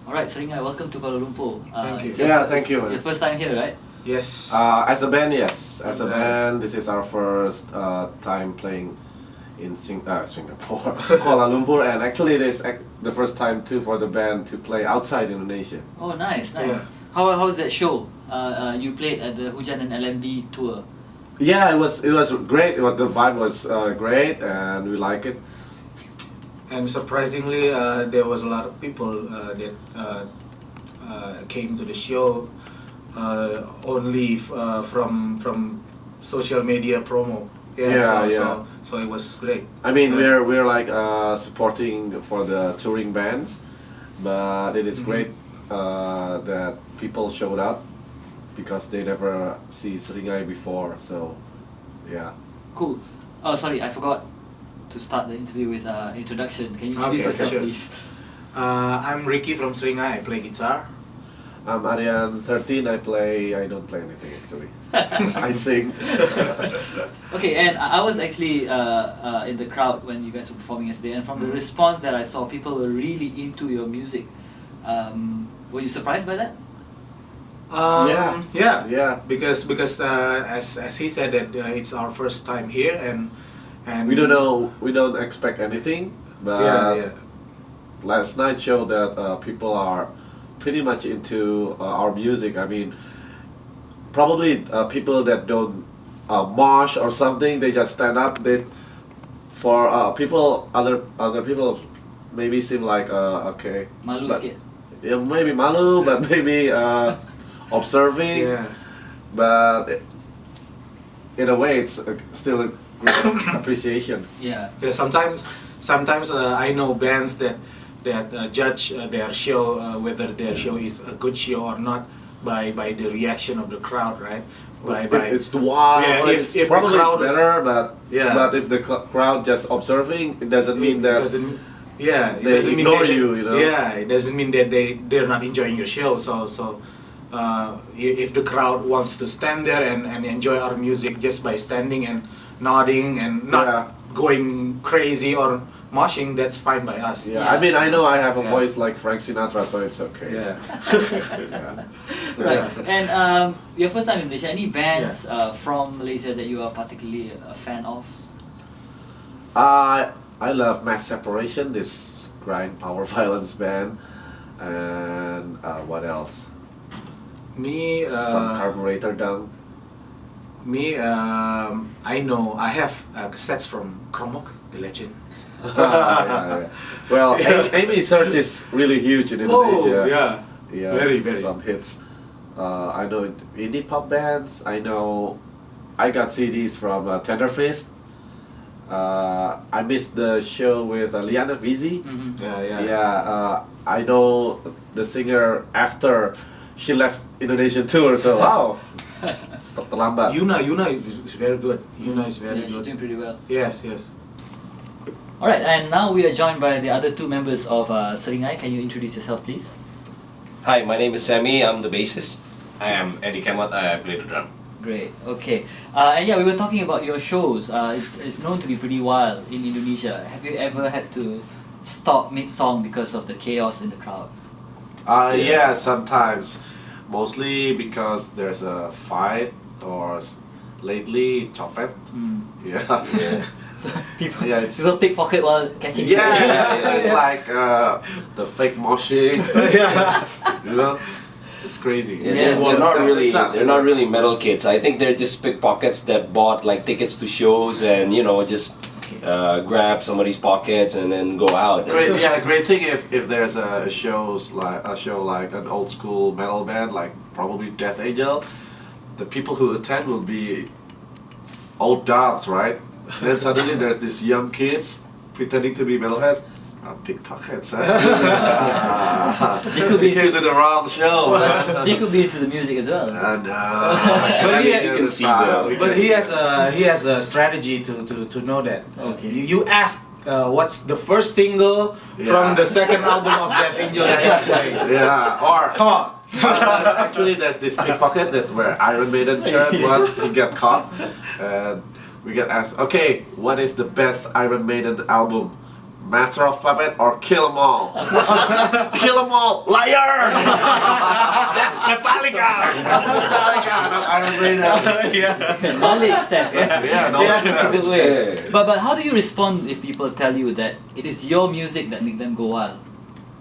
Alright, Seringai, welcome to Kuala Lumpur. Thank you. Thank you. Your first time here, right? Yes. As a band, yes. As a band, this is our first time playing in Singapore, Kuala Lumpur, and actually it is the first time too for the band to play outside Indonesia. Oh, nice. Yeah. How's that show? You played at the Hujan and LMB tour. Yeah, it was great. The vibe was great, and we like it. And surprisingly, there was a lot of people that came to the show only from social media promo. So it was great. I mean, we're like supporting for the touring bands, but it is great that people showed up because they never see Seringai before. So, yeah. Cool. Oh, sorry, I forgot to start the interview with introduction. Can you introduce yourself, sure. please? I'm Ricky from Seringai. I play guitar. I'm Aryan 13. I don't play anything actually. I sing. Okay, and I was actually in the crowd when you guys were performing yesterday, and from the response that I saw, people were really into your music. Were you surprised by that? Yeah. Because as he said that it's our first time here and we don't know, we don't expect anything, but last night showed that people are pretty much into our music. I mean, probably people that don't mosh or something, they just stand up. For other people maybe seem like okay, Malu but, sikit. yeah, maybe malu, but maybe observing. Yeah. But in a way, it's still a great appreciation. Yeah. Yeah, sometimes I know bands that judge their show whether their show is a good show or not by the reaction of the crowd, right? It's the wow. Yeah, if the probably crowd it's better, but Yeah. But if the crowd just observing, it doesn't mean that it they doesn't mean ignore that you, you know? Yeah, it doesn't mean that they're not enjoying your show. So if the crowd wants to stand there and enjoy our music just by standing and nodding and not going crazy or moshing, that's fine by us. Yeah, I mean, I know I have a Yeah. voice like Frank Sinatra, so it's okay. Yeah. Yeah. Right. And your first time in Malaysia, any bands from Malaysia that you are particularly a fan of? I love Mass Separation, this grind power violence band, and what else? Me, Some Carburetor Down. Me, I know I have cassettes from Kromok, the legend. Yeah. Well, Amy Search is really huge in Indonesia. Yeah, Very. some hits. I know indie pop bands. I know I got CDs from Tender Fist. I missed the show with Liana Vizi. Yeah. I know the singer after she left Indonesian tour. So wow, terlambat. Yuna is very good. Yuna is very She's good. doing pretty well. Yes. Alright, and now we are joined by the other two members of Seringai. Can you introduce yourself, please? Hi, my name is Sammy. I'm the bassist. I am Eddie Kemot. I play the drum. Great. Okay. And yeah, we were talking about your shows. It's known to be pretty wild in Indonesia. Have you ever had to stop mid-song because of the chaos in the crowd? Yeah, sometimes. Mostly because there's a fight or lately chopet. Yeah. So people it's pickpocket while catching you. It's like the fake moshing. You know, it's crazy. Yeah, they're not really metal kids. I think they're just pickpockets that bought like tickets to shows and just grab somebody's pockets and then go out. Great thing if there's a show like an old school metal band like probably Death Angel, the people who attend will be old dogs, right? Then suddenly there's these young kids pretending to be metalheads. Pickpockets. They could be came to the wrong show. They could be into the music as well. But he has a strategy to know that. Okay. You ask what's the first single from the second album of Death Angel that he played. Yeah, or Come on. actually there's this pickpocket that where Iron Maiden shirt once he got caught, and we get asked, okay, what is the best Iron Maiden album? Master of Puppet or Kill 'Em All. Kill 'Em All, liar! That's Metallica. That's Metallica. I don't really know. Yeah. Knowledge, Steph. Yeah, no, Yeah. That's a good yeah. way. But how do you respond if people tell you that it is your music that make them go wild?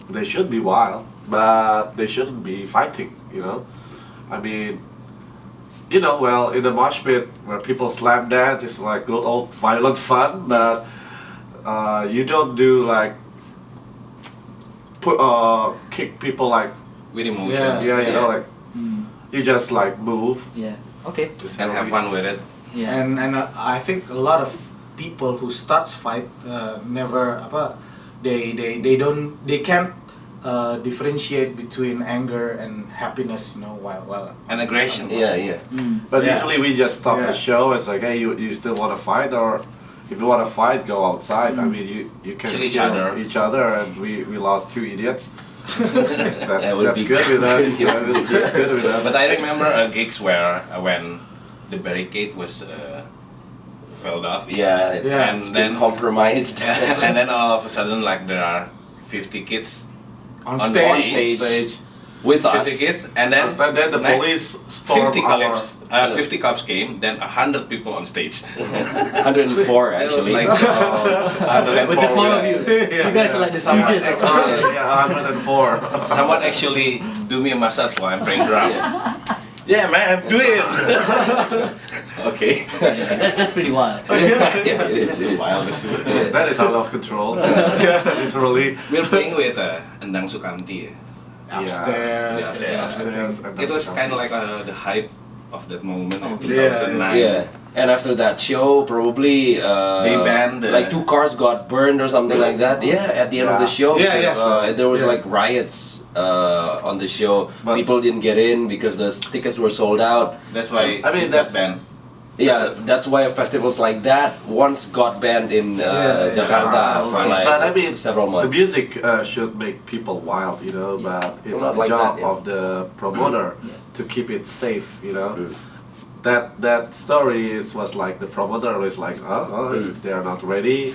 They should be wild, but they shouldn't be fighting, you know? I mean, you know, well, in the mosh pit where people slam dance, it's like good old violent fun, but you don't do like kick people like With emotion. yeah, you know, Yeah. like you just like move. Yeah. Okay. Just And have fun with it. Yeah. And I think a lot of people who starts fight never they can't differentiate between anger and happiness, you know, while And aggression. Yeah, yeah. But Yeah. usually we just stop Yeah. the show. It's like, hey, you still want to fight, or if you want to fight, go outside. I mean, you can Kill each other. and we lost 2 idiots. That's That would that's be good with us. good. Yeah, it's good with us. But I remember gigs where when the barricade was fell off. Yeah, Yeah. And it's then been compromised. and then all of a sudden, like there are 50 kids on On stage. stage. With 50 us. kids, and then Then the next police stormed 50 our- cops, 50 cops came, then 100 people on stage. 104 It was actually. like, With the four of you. So you guys are like the Stooges or something. Yeah, 104. Someone actually do me a massage while I'm playing drum. Yeah. Yeah, man, do it. Okay. Yeah, that's pretty wild. Yeah, it is. It's It the is. wildest. That is out of control. Literally. We're playing with Endang Sukamti. Upstairs. Yeah, upstairs. And It was upstairs. kind of like the hype of that moment in Yeah, 2009. Yeah. And after that show, probably They banned the- like 2 cars got burned or something like that. Yeah, at the end of the Yeah. show, Yeah, because there was Yeah. like riots on the show. But- People didn't get in because the tickets were sold out. That's why I mean, it got that's- banned. Yeah, that's why festivals like that once got banned in Jakarta for like But I mean, several months. the music should make people wild, you know, Yeah. but it's Not the like job that, yeah. of the promoter Yeah. to keep it safe, you know. Mm. That story was like the promoter was like, they're not ready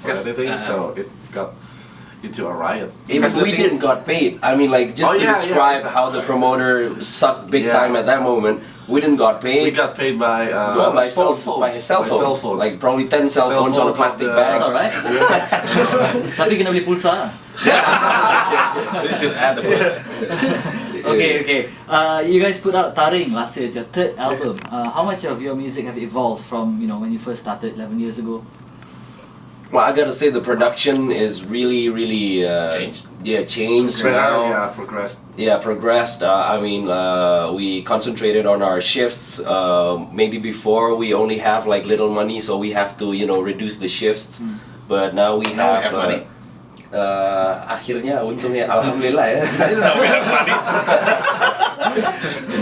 for Yes, anything, uh-huh. so it got into a riot. Even Because the we thing- didn't got paid. I mean, like just Oh, to yeah, describe yeah. how the promoter sucked big Yeah. time at that moment. We didn't got paid. We got paid by Well, by cell phones, by cell phones, phones. like probably 10 cell Cell phones on a phones plastic of the- That's bag. alright. Tapi kena beli pulsa. They should add the Okay. You guys put out Taring last year. It's your 3rd album. How much of your music have evolved from when you first started 11 years ago? Well, I gotta say the production is really Changed. Yeah, changed now. Yeah, progressed. Yeah, progressed. I mean, we concentrated on our shifts. Maybe before we only have like little money, so we have to reduce the shifts. But now we Now we have have money. Akhirnya untungnya alhamdulillah ya. Now we have money.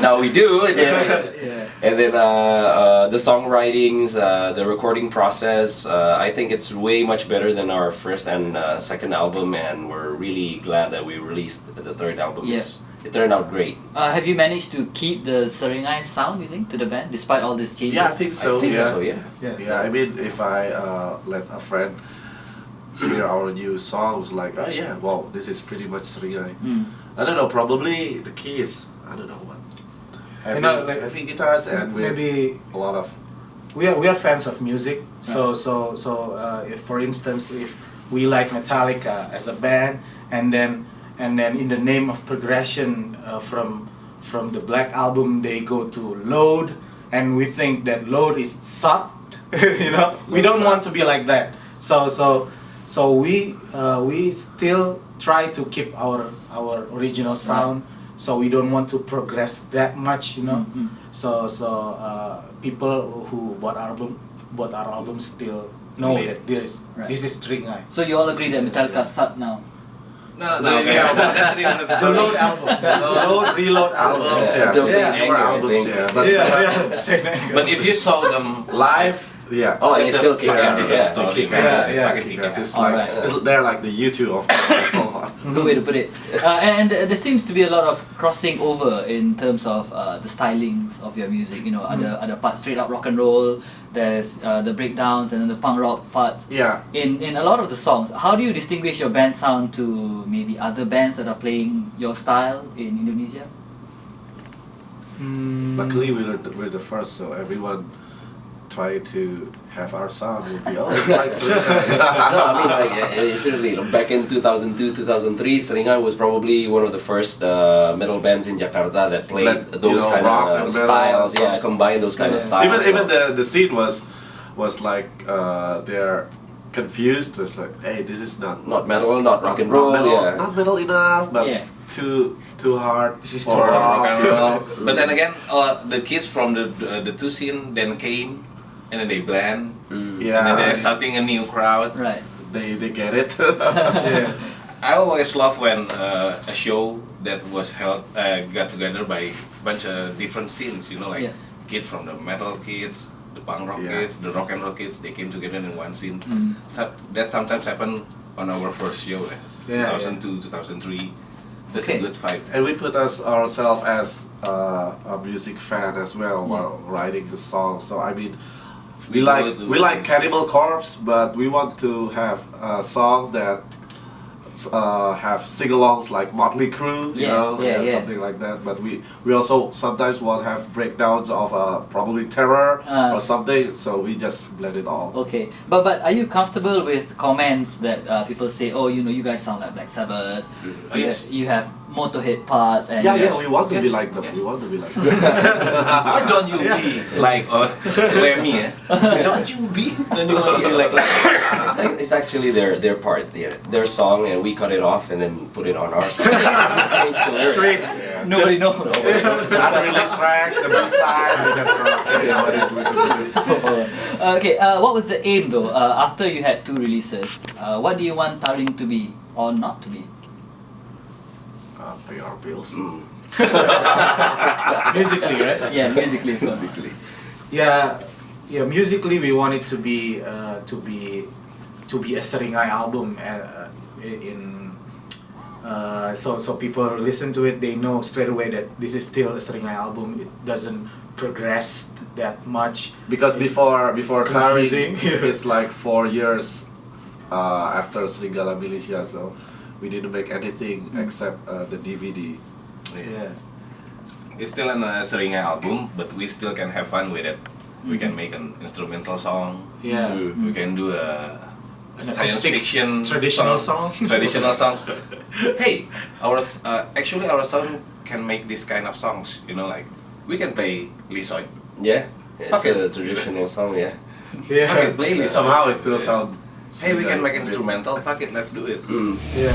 Now we do. Yeah. And then the songwritings, the recording process, I think it's way much better than our first and second album, and we're really glad that we released the 3rd album. Yeah. It turned out great. Have you managed to keep the Seringai sound, you think, to the band, despite all these changes? Yeah, I think so. I think yeah. so, yeah. Yeah, I mean, if I let a friend hear our new songs, like, oh yeah, wow, this is pretty much Seringai. I don't know, probably the key is, I don't know what. Heavy guitars and with maybe a lot of. we are fans of music. So if for instance if we like Metallica as a band, and then in the name of progression from the Black Album they go to Load, and we think that Load is sucked. We don't want to be like that. So we still try to keep our original sound. So we don't want to progress that much, So people who bought our album still know Relate. that this is Seringai. So you all agree that Metallica suck now? No, Yeah. that's the other The story. Load album, the Load Reload album. Yeah. Until Yeah. Seringai, More I albums, think. yeah. But But if you saw them live, yeah. Oh, it's they still kick yeah, ass, it's yeah. still kick Yeah, ass. yeah, Fucking kick kick ass. ass. It's like Alright. they're like the U2 of. Good way to put it. And there seems to be a lot of crossing over in terms of the stylings of your music. Other parts straight up rock and roll, there's the breakdowns and then the punk rock parts. Yeah. In a lot of the songs, how do you distinguish your band sound to maybe other bands that are playing your style in Indonesia? Luckily, we're the first, so everyone try to have our sound. Would be always like Seringai. No, I mean like seriously, you know, back in 2002, 2003, Seringai was probably one of the first metal bands in Jakarta that played Like, those kind rock of and metal styles. and Yeah, stuff. combine those kind of styles. Even the scene was like they're confused. It's like, hey, this is not metal, not rock and roll. Yeah. not metal enough, but Yeah. too hard This is for too rock and roll. rock. But then again, the kids from the two scene then came, and then they blend, and then Yeah, they're starting a new crowd. Right. they get it. Yeah. I always love when a show that was held got together by bunch of different scenes. You know, like Yeah. kids from the metal kids, the punk rock Yeah. kids, the rock and roll kids. They came together in one scene. Mm. So that sometimes happened on our first show, Yeah, 2002, 2003. That's Okay. a good vibe. And we put ourselves as a music fan as well while writing the song. So I mean, we like Cannibal Corpse, but we want to have songs that have sing-alongs like Motley Crue, you Yeah, know, yeah. something like that. But we also sometimes want to have breakdowns of probably Terror or something. So we just blend it all. Okay, but are you comfortable with comments that people say, oh, you know, you guys sound like Black Sabbath, Oh, yes. you have Motorhead parts, and Yeah, we want to be Yes, like them. yes. We want to be like them. Why don't you be like Lemmy? Don't you want to be like? It's actually their part, their song, and we cut it off and then put it on ours. Change the lyrics. nobody knows. Unreleased tracks, the B-sides, we just okay, what is listening to. Okay, what was the aim though? After you had 2 releases, what do you want Taring to be or not to be? Pay our bills. Musically, right? Yeah, musically. of course. Yeah, musically we want it to be a Seringai album so people listen to it, they know straight away that this is still a Seringai album. It doesn't progress that much Because before confusing. Taring, it's like 4 years after Serigala Militia, so we didn't make anything except the DVD. Yeah. It's still a Seringai album, but we still can have fun with it. We can make an instrumental song. Yeah. We can do a An science acoustic fiction traditional song. Traditional songs. Hey, actually our song can make this kind of songs. You know, like we can play Lisoy. Yeah, it's Fuck it. a traditional song. Yeah. Okay, Yeah. play Lisoy. Somehow it still sounds. Hey, we can make instrumental. Fuck it, let's do it. Yeah.